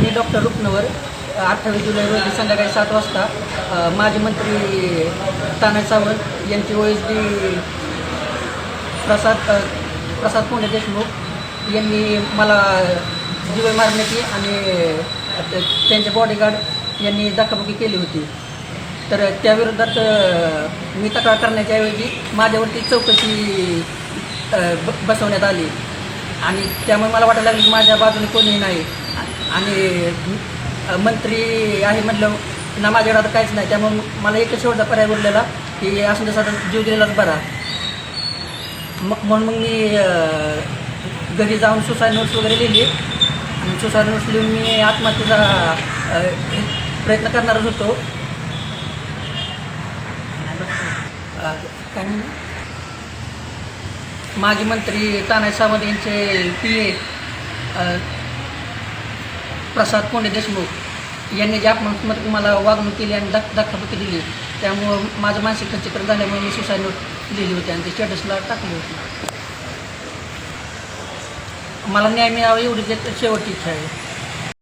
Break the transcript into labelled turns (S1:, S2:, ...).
S1: मी doctor Rupanwar 28 जुलै रोजी संध्याकाळी 7 वाजता माजी मंत्री तानाजी सावंत यांची OSD प्रसाद पोंडे देशमुख यांनी मला जीवे मारण्याची आणि त्यांचे बॉडीगार्ड यांनी धक्काबुक्की केली होती. तर त्याविरोधात मी तक्रार करण्याच्या ऐवजी माझ्यावरती चौकशी बसवण्यात आली आणि त्यामुळे मला वाटायला लागलं की माझ्या बाजूने कोणीही नाही आणि मंत्री आहे म्हटलं ना माझ्याकडे आता काहीच नाही. त्यामुळे मला एकच शेवटचा पर्याय उरलेला की असं तसा जीव दिलेलाच बरा. म्हणून मग मी घरी जाऊन सुसाईड नोट्स वगैरे लिहिली आणि सुसाईड नोट्स लिहून मी आत्महत्येचा प्रयत्न करणारच होतो. काय म्हणून माजी मंत्री तानाजी सावंत यांचे PA प्रसाद पोंडे देशमुख यांनी जे अपमानात्मक मला वागणूक केली आणि धक्काबुक्की दिली त्यामुळं माझं मानसिक खच्चीकरण झाल्यामुळे मी सुसाईड नोट लिहिली होती आणि ते स्टेटसला टाकली होती. मला न्याय मिळावा एवढीच एक शेवटची इच्छा आहे.